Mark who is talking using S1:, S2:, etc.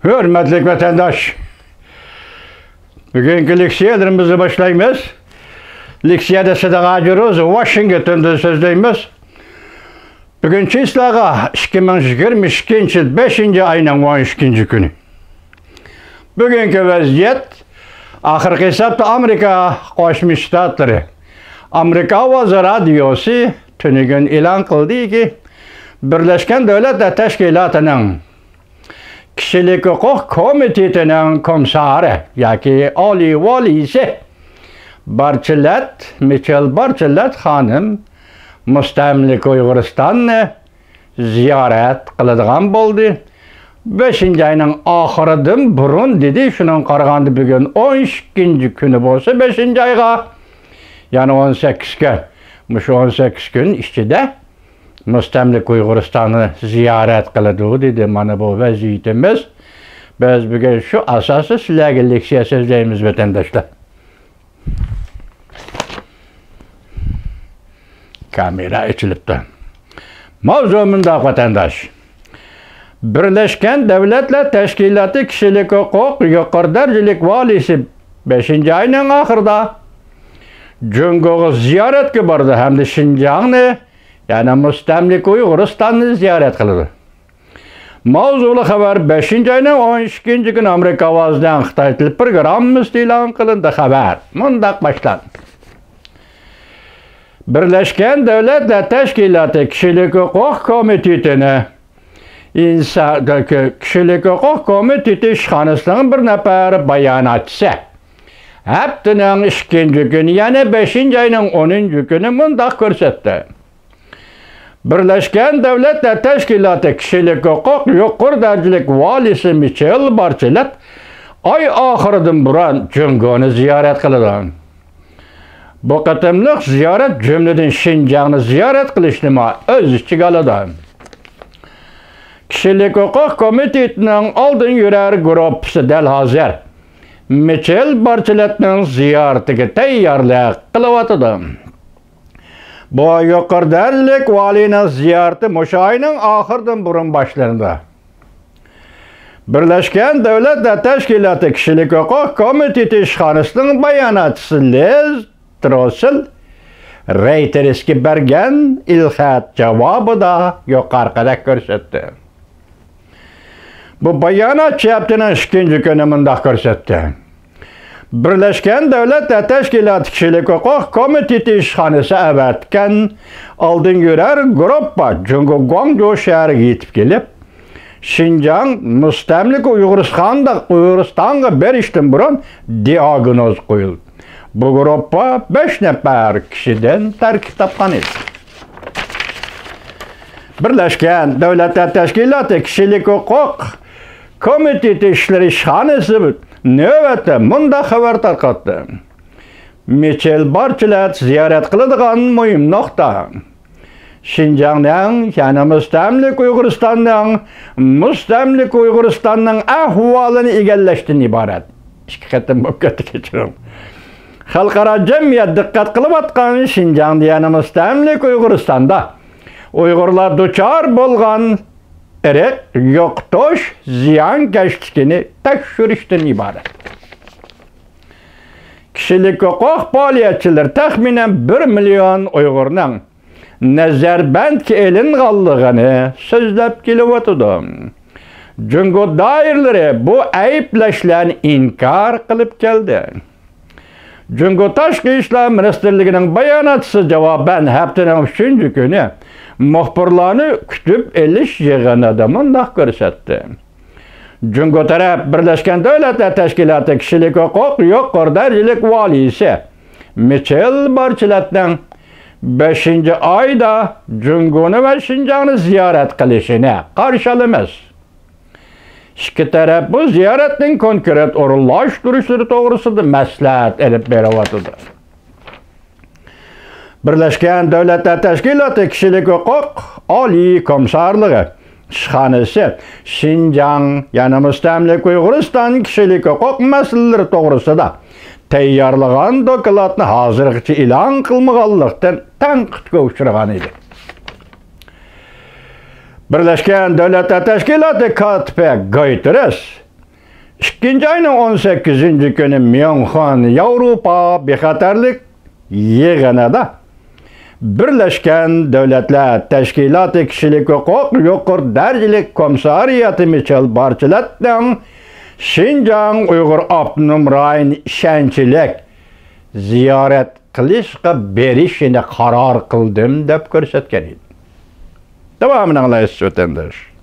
S1: Hürmetli vatandaş, bugünkü leksiyalarımızı başlayımız. Leksiyada sıdağa jürüz, Washington'da sözleyimiz. Bugünkü islağa 2022 yıl 5. ayının 12. günü. Bugünkü vaziyet, ahırkı hesapta Amerika Qo'shma Shtatları, Amerika Ovoz Radiosu tünügün ilan kıldı ki, Birleşken Devletler Teşkilatı'nın Kişilik Hukuk Komiteti'nin komisarı, yaki Oliy Valisi Michelle Bachelet hanım Mustamlik Uyg'uriston'ni ziyorat qiladigan bo'ldi. 5. ayning oxiridan burun dedi, shundan qaraganda bugun 12. kuni bo'lsa 5. ayga, ya'ni 18 kun. Mush 18 kun ichida Mustamlik Uyg'uristonni ziyorat qiladi dedi. Mana bu vaziyatimiz. Biz bugun shu asosda sizlarga leksiya so'zlaymiz vatandoshlar. Kamera açılıptı. Mavzu mundaq vatandaş. Birleşken Devletler Teşkilatı Kişilik Hukuk Yuqori Darajalik Valisi 5. ayının ahırda Jungo'ga ziyoratga bordi hamda Xinjiangni, yani Mustamlik Uyg'uriston'ni ziyorat qildi. Mavzuli xabar 5. ayının 12. günü Amerika ovozidan Xitoy til programmasi e'lon qilindi. Xabar mundaq boshlandi. Birleşken Devletler Teşkilatı Kişilik Hukuk Komiteti'ni Kişilik Hukuk Komiteti işxonasining bir nafar bayonotchisi haftaning 2. günü, yani 5. ayının 10. günü mundaq ko'rsatdi. Birleşken Devletler Teşkilatı Kişilik Hukuk Yuqori Darajalik Valisi Michelle Bachelet ay oxiridan burun Jungoni ziyorat qiladi. Bu qatimliq ziyorat jumladan Xinjiangni ziyorat qilishni o'z ichiga oladi. Kişilik Hukuk Komitetining oldin yurar guruhi dal hozir Michelle Bacheletning ziyoratiga tayyorlik qilyotdi. Bu yuqori darajalik valining ziyorati mush oyning oxiridan burun boshlandi. Birleşken Devletler Teşkilatı Kişilik Hukuk Komiteti işxonasining bayonotchisi Liz Trussell Reuters'ga bergan ilxat javobida yuqorida ko'rsatdi. Bu bayonot haftaning 2. kuni mundaq ko'rsatdi. Birleşken Devletler Teşkilatı Kişilik Hukuk Komiteti işxonasi avatgan oldin yurar gruppa Guangzhou shahriga yetib kelib, Xinjiang Mustamlik Uyg'uristonga berishdan burun diagnoz qo'yildi. Bu gruppa 5 nafar kişiden tarkib topgan edi. Birleşken Devletler Teşkilatı Kişilik Hukuk Komiteti işleri işxonasi navbatda mundaq xabar tarqatdi. Michelle Bachelet ziyorat qiladigan muhim nuqta Xinjiangning, yani Mustamlik Uyg'uristonning ahvolini egallashdan iborat. İki qatim bo'lib ketdi. Xalqaro jamiyat diqqat qilayotgan Xinjiangda, yani Mustamlik Uyg'uristonda Uyg'urlar duchor bo'lgan irq, yo'qotish, ziyonkashlikni tekshirishdan iborat. Kişilik hukuk faoliyatchilari taxminan 1 million Uyg'urning nazarbandga elinganligini so'zlab kelyapti. Jungo doiralari bu ayblashlarni inkor qilib keldi. Jungo Tashqi ishlar ministrligining bayonotchisi javoban haftaning 3. kuni muxbirlarni kutib elish yig'inida mundaq ko'rsatdi. Jungo taraf Birleşken Devletler Teşkilatı Kişilik Hukuk Yuqori Darajalik Valisi Michelle Bacheletning 5. ayda Jungoni va Xinjiangni ziyorat qilishini qarshi olamiz. İki taraf bu ziyoratning konkret o'rinlashtirishi to'g'risida maslahat olib beryapti. Birleşken Devletler Teşkilatı Kişilik Hukuk Oliy Komissarligi işxonasi Xinjiang, yani Mustamlik Uyg'uriston kişilik hukuk masalalari to'g'risida tayyorlagan dokladni hozirgacha e'lon qilmaganlikdan tanqidga uchragan edi. Birleşken Devletler Teşkilatı katibi Guterres 2 ayının 18 günü Myanxan Yevropa Bexatarlik yig'inida Birleşken Devletler Teşkilatı Kişilik Hukuk Yuqori Darajalik Komissariyati Michel Bachelet'ning Şinjan Uyghur Avtonom Rayon ishonchlik ziyorat qilishga berishini qaror qildim deb ko'rsatgan edi. Davomini anglaysiz vatandosh.